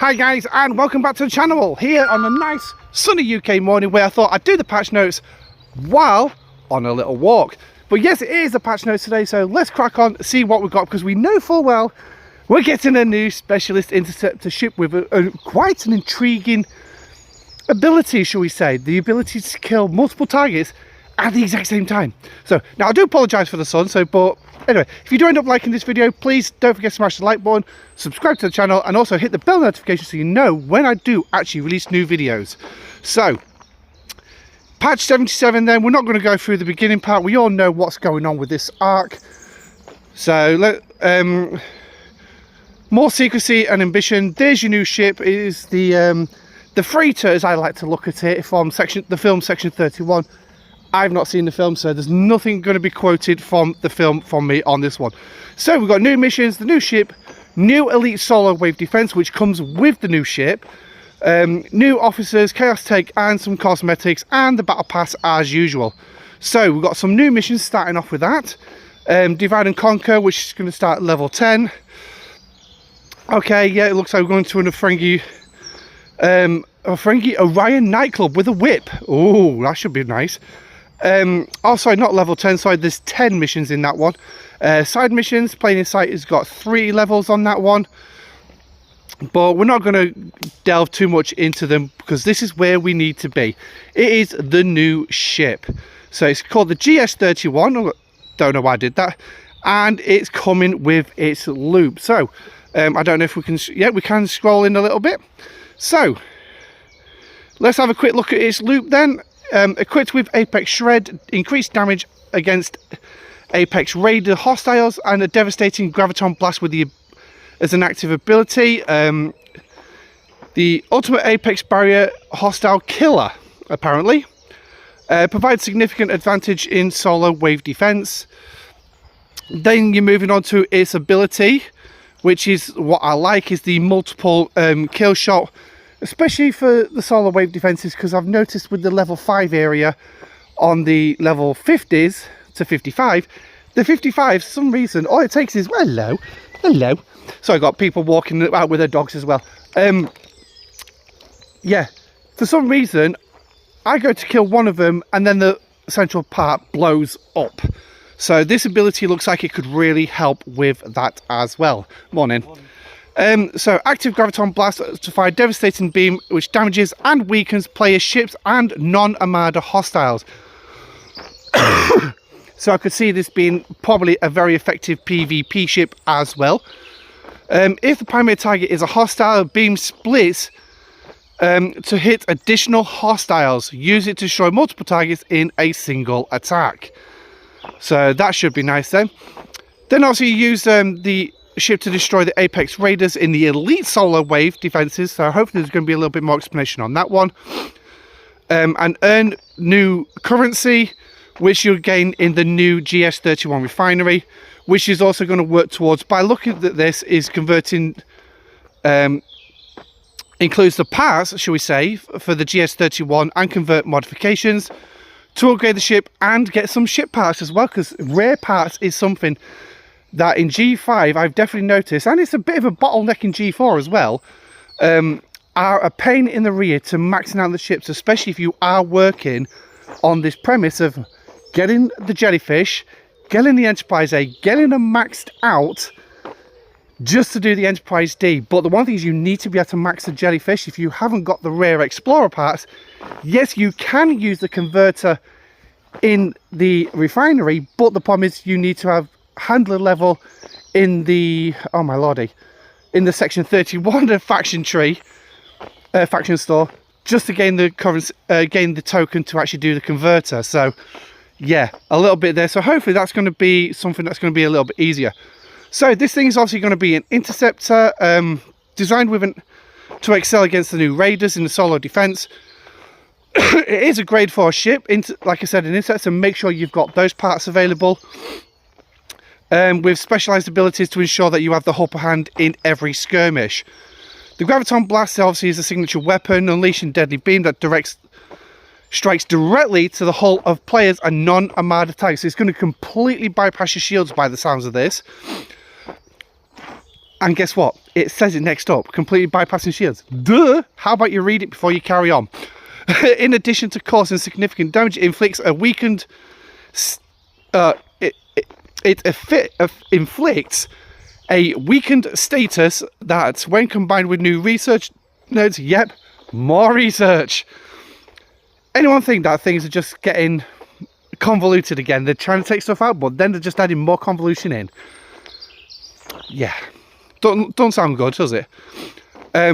Hi guys, and welcome back to the channel here on a nice sunny UK morning where I thought I'd do the patch notes while on a little walk. But yes, it is the patch notes today, so let's crack on, see what we've got, because we know full well we're getting a new specialist interceptor ship with quite an intriguing ability, shall we say, the ability to kill multiple targets at the exact same time. So now I do apologise for the sun, but anyway, if you do end up liking this video, please don't forget to smash the like button, subscribe to the channel, and also hit the bell notification so you know when I do actually release new videos. So patch 77 then, we're not going to go through the beginning part. We all know what's going on with this arc. So more secrecy and ambition. There's your new ship. It is the freighter, as I like to look at it, from the film section 31. I've not seen the film, so there's nothing going to be quoted from the film from me on this one. So we've got new missions, the new ship, new elite solar wave defense, which comes with the new ship, new officers, chaos tech, and some cosmetics, and the battle pass as usual. So we've got some new missions starting off with that. Divide and Conquer, which is going to start at level 10. Okay, yeah, it looks like we're going to a Ferengi Orion nightclub with a whip. Oh, that should be nice. Oh, sorry, not level 10, sorry, there's 10 missions in that one. Side missions, Plain in Sight has got 3 levels on that one. But we're not going to delve too much into them because this is where we need to be. It is the new ship. So it's called the GS31. Don't know why I did that. And it's coming with its loop. So I don't know if we can, yeah, we can scroll in a little bit. So let's have a quick look at its loop then. Equipped with Apex Shred, increased damage against Apex Raider hostiles, and a devastating Graviton Blast with as an active ability. The ultimate Apex Barrier hostile killer, apparently. Provides significant advantage in solar wave defense. Then you're moving on to its ability, which is what I like, is the multiple kill shot, especially for the solar wave defenses, because I've noticed with the level 5 area on the level 50s to 55, the 55 for some reason all it takes is, well, hello, so I got people walking out with their dogs as well. Yeah, for some reason I go to kill one of them and then the central part blows up. So this ability looks like it could really help with that as well. Morning. So active Graviton Blast to fire devastating beam which damages and weakens player ships and non-Armada hostiles. So I could see this being probably a very effective PvP ship as well. If the primary target is a hostile, beam splits to hit additional hostiles. Use it to destroy multiple targets in a single attack. So that should be nice then. Then also you use the ship to destroy the Apex Raiders in the elite solar wave defenses, so hopefully there's going to be a little bit more explanation on that one. And earn new currency, which you'll gain in the new GS31 refinery, which is also going to work towards, by looking at this, is converting, includes the parts, shall we say, for the GS31 and convert modifications to upgrade the ship and get some ship parts as well, because rare parts is something that in G5 I've definitely noticed, and it's a bit of a bottleneck in G4 as well, are a pain in the rear to maxing out the ships, especially if you are working on this premise of getting the Jellyfish, getting the Enterprise A, getting them maxed out just to do the Enterprise D. But the one thing is you need to be able to max the Jellyfish. If you haven't got the rare Explorer parts, yes, you can use the converter in the refinery, but the problem is you need to have handler level in the, oh my lordy, in the section 31 of faction tree, faction store, just to gain the currency, gain the token to actually do the converter. So yeah, a little bit there. So hopefully that's going to be something that's going to be a little bit easier. So this thing is obviously going to be an interceptor, designed to excel against the new Raiders in the solo defense. It is a grade 4 ship, like I said, an interceptor. Make sure you've got those parts available. With specialised abilities to ensure that you have the upper hand in every skirmish. The Graviton Blast obviously is a signature weapon, unleashing deadly beam that strikes directly to the hull of players and non-Armada tanks. So it's going to completely bypass your shields by the sounds of this. And guess what? It says it next up, completely bypassing shields. Duh! How about you read it before you carry on? In addition to causing significant damage, it inflicts a weakened... inflicts a weakened status that, when combined with new research notes, yep, more research. Anyone think that things are just getting convoluted again? They're trying to take stuff out, but then they're just adding more convolution in. Yeah. Don't sound good, does it?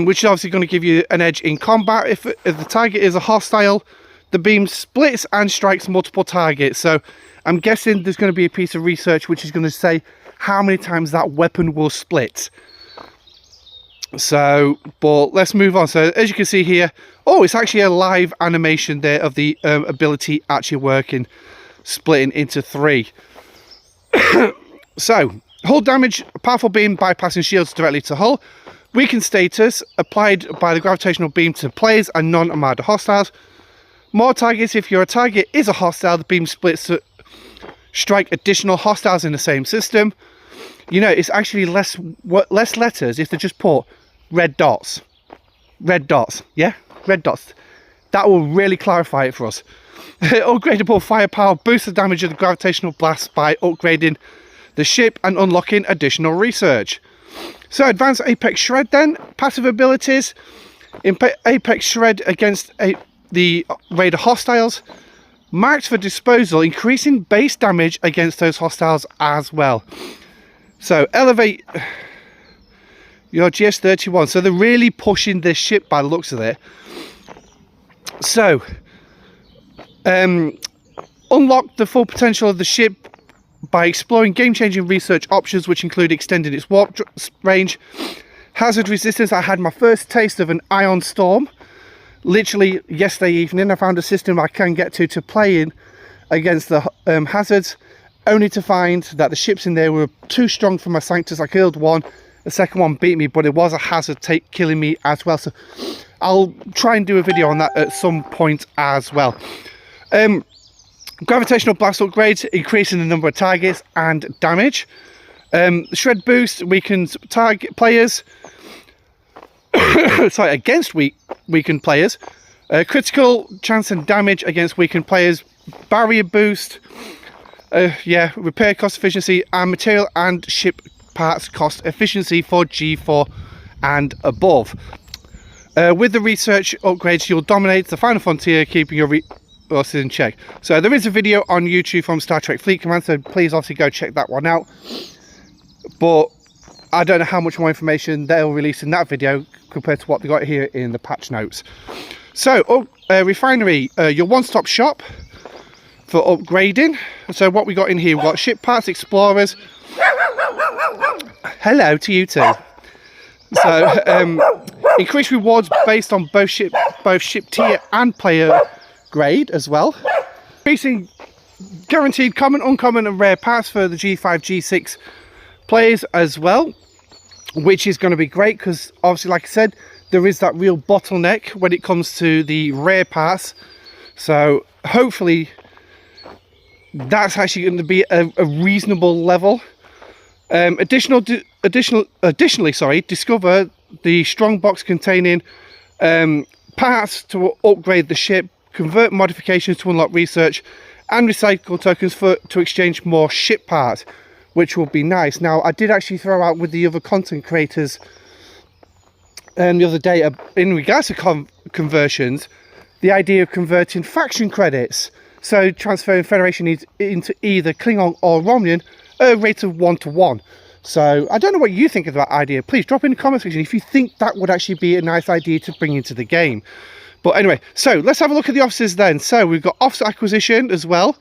Which is obviously going to give you an edge in combat. If the target is a hostile, the beam splits and strikes multiple targets. So I'm guessing there's going to be a piece of research which is going to say how many times that weapon will split. So, but let's move on. So as you can see here, oh, it's actually a live animation there of the ability actually working, splitting into 3. So, hull damage, powerful beam bypassing shields directly to hull. Weakened status, applied by the gravitational beam to players and non-Armada hostiles. More targets, if your target is a hostile, the beam splits to strike additional hostiles in the same system. You know, it's actually less letters if they just put red dots. Red dots, yeah? Red dots. That will really clarify it for us. Upgradable firepower boosts the damage of the gravitational blast by upgrading the ship and unlocking additional research. So advanced Apex Shred then, passive abilities. Apex Shred against the Raider hostiles, marked for disposal, increasing base damage against those hostiles as well. So elevate your GS31. So they're really pushing this ship by the looks of it. So unlock the full potential of the ship by exploring game-changing research options, which include extending its warp range, hazard resistance. I had my first taste of an ion storm literally yesterday evening. I found a system I can get to play in against the hazards, only to find that the ships in there were too strong for my Sanctus. I killed one, the second one beat me, but it was a hazard killing me as well. So I'll try and do a video on that at some point as well. Gravitational blast upgrades, increasing the number of targets and damage. Shred boost weakens target players. Sorry, against weakened players. Critical chance and damage against weakened players. Barrier boost. Yeah, repair cost efficiency and material and ship parts cost efficiency for G4 and above. With the research upgrades, you'll dominate the final frontier, keeping your resources in check. So there is a video on YouTube from Star Trek Fleet Command, so please obviously go check that one out. But I don't know how much more information they'll release in that video compared to what they got here in the patch notes. So refinery, your one-stop shop for upgrading. So what we got in here, we've got ship parts, explorers. Hello to you too. So increased rewards based on both ship tier and player grade as well. Increasing guaranteed common, uncommon and rare parts for the G5, G6 players as well, which is going to be great because obviously, like I said, there is that real bottleneck when it comes to the rare parts. So hopefully that's actually going to be a reasonable level. Additionally, discover the strong box containing parts to upgrade the ship, convert modifications to unlock research, and recycle tokens to exchange more ship parts, which will be nice. Now, I did actually throw out with the other content creators the other day in regards to conversions, the idea of converting faction credits. So transferring Federation needs into either Klingon or Romulan, a rate of 1-to-1. So I don't know what you think of that idea. Please drop in the comment section if you think that would actually be a nice idea to bring into the game. But anyway, so let's have a look at the offices then. So we've got office acquisition as well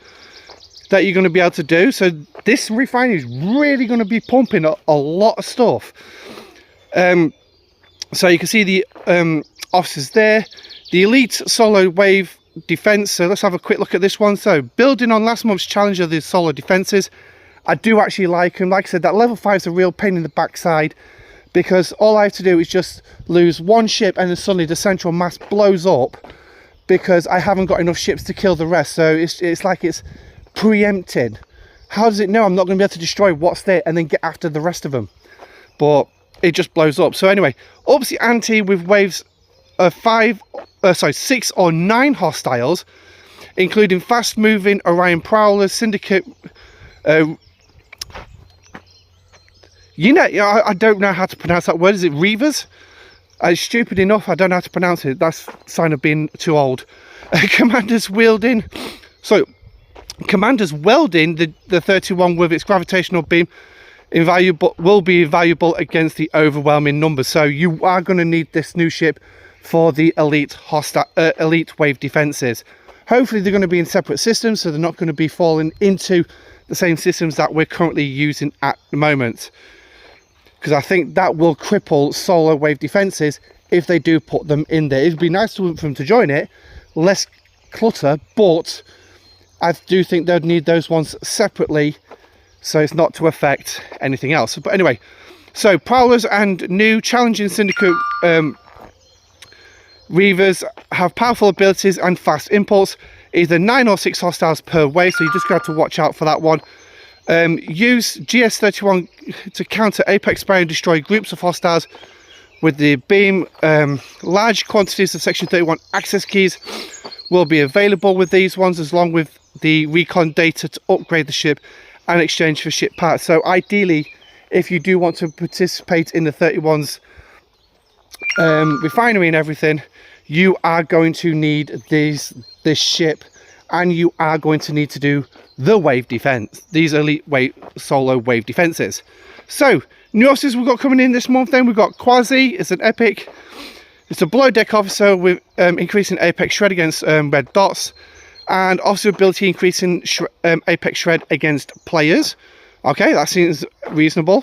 that you're going to be able to do. So this refinery is really going to be pumping a lot of stuff. So you can see the offices there. The elite solar wave defense. So let's have a quick look at this one. So building on last month's challenge of the solar defenses, I do actually like them. Like I said, that level 5 is a real pain in the backside because all I have to do is just lose one ship and then suddenly the central mass blows up because I haven't got enough ships to kill the rest. So it's like it's preempted. How does it know I'm not going to be able to destroy what's there and then get after the rest of them? But it just blows up. So anyway, ups the ante with waves of 6 or 9 hostiles, including fast-moving Orion Prowlers, Syndicate. I don't know how to pronounce that word. Is it Reavers? Stupid enough, I don't know how to pronounce it. That's a sign of being too old. Commanders welding the 31 with its gravitational beam will be invaluable against the overwhelming numbers. So you are going to need this new ship for the elite wave defenses. Hopefully they're going to be in separate systems, so they're not going to be falling into the same systems that we're currently using at the moment, because I think that will cripple solar wave defenses if they do put them in there. It'd be nice for them to join it, less clutter, but I do think they'd need those ones separately so it's not to affect anything else. But anyway, so Prowlers and new challenging Syndicate Reavers have powerful abilities and fast impulse, either 9 or 6 hostiles per wave, so you just got to watch out for that one. Use GS31 to counter Apex Barrier and destroy groups of hostiles with the beam. Large quantities of Section 31 access keys will be available with these ones, as long with the recon data to upgrade the ship and exchange for ship parts. So ideally, if you do want to participate in the 31's refinery and everything, you are going to need this ship, and you are going to need to do the wave defense, these elite solo wave defenses. So new officers we've got coming in this month. Then we've got Quasi. It's an epic. It's a below deck officer with increasing Apex Shred against red dots, and officer ability increasing Apex Shred against players. Okay, that seems reasonable.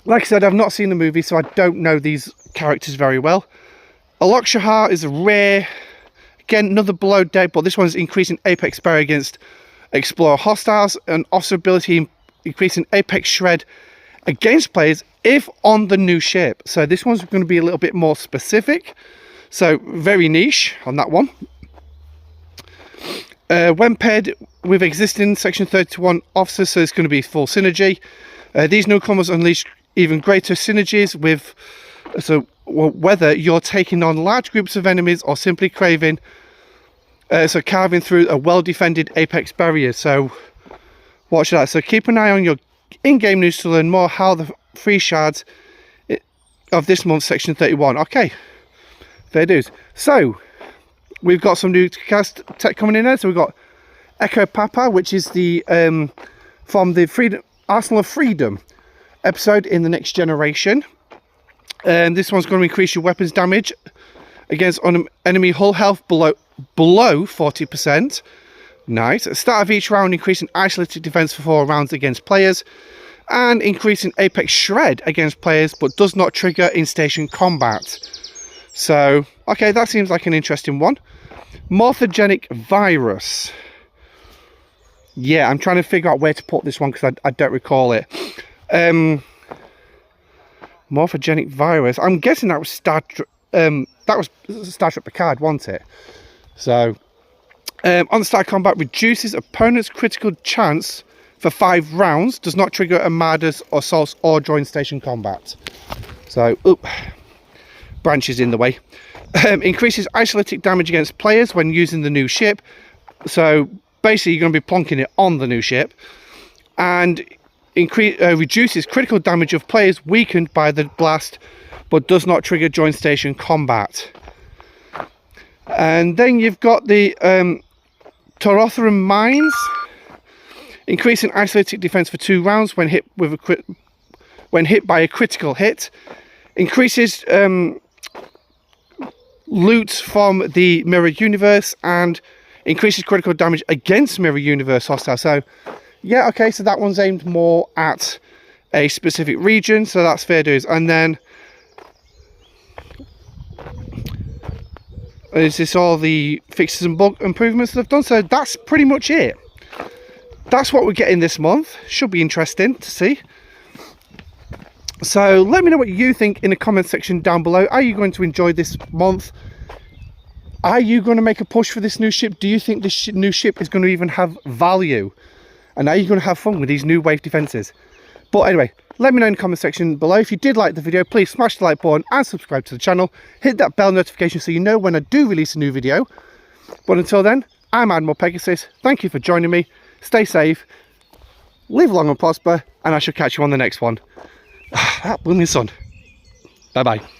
Like I said, I've not seen the movie, so I don't know these characters very well. Alok Shahar is a rare, again another below deck, but this one's increasing Apex Barrier against Explorer hostiles, and officer ability increasing Apex Shred against players if on the new ship. So this one's going to be a little bit more specific, so very niche on that one. When paired with existing Section 31 officers, so it's going to be full synergy. These newcomers unleash even greater synergies with, whether you're taking on large groups of enemies or simply carving through a well-defended Apex barrier. So watch that. So keep an eye on your in-game news to learn more how the free shards of this month's Section 31. Okay, fair dues. So we've got some new cast tech coming in there. So we've got Echo Papa, which is the from the Arsenal of Freedom episode in the Next Generation. This one's going to increase your weapons damage against enemy hull health below 40%. Nice. At the start of each round, increasing isolated defense for 4 rounds against players, and increasing Apex Shred against players, but does not trigger in station combat. So okay, that seems like an interesting one. Morphogenic Virus. Yeah, I'm trying to figure out where to put this one because I don't recall it. Morphogenic Virus. I'm guessing that was Star Trek Picard, wasn't it? So on the start combat, reduces opponent's critical chance for 5 rounds, does not trigger armadas, assaults, or join station combat. So branches in the way. Increases isolated damage against players when using the new ship. So basically you're going to be plonking it on the new ship. And reduces critical damage of players weakened by the blast, but does not trigger join station combat. And then you've got the Torotharum Mines, increasing isolated defense for 2 rounds when hit by a critical hit. Increases loot from the Mirror Universe, and increases critical damage against Mirror Universe hostiles. So yeah, okay, so that one's aimed more at a specific region, so that's fair dues. And then is this all the fixes and bug improvements they've done? So that's pretty much it. That's what we're getting this month. Should be interesting to see. So let me know what you think in the comment section down below. Are you going to enjoy this month? Are you going to make a push for this new ship? Do you think this new ship is going to even have value? And are you going to have fun with these new wave defenses? But anyway, Let me know in the comment section below. If you did like the video, please smash the like button and subscribe to the channel. Hit that bell notification so you know when I do release a new video. But until then, I'm Admiral Pegasus. Thank you for joining me. Stay safe, live long and prosper, and I shall catch you on the next one. That blooming sun. Bye bye.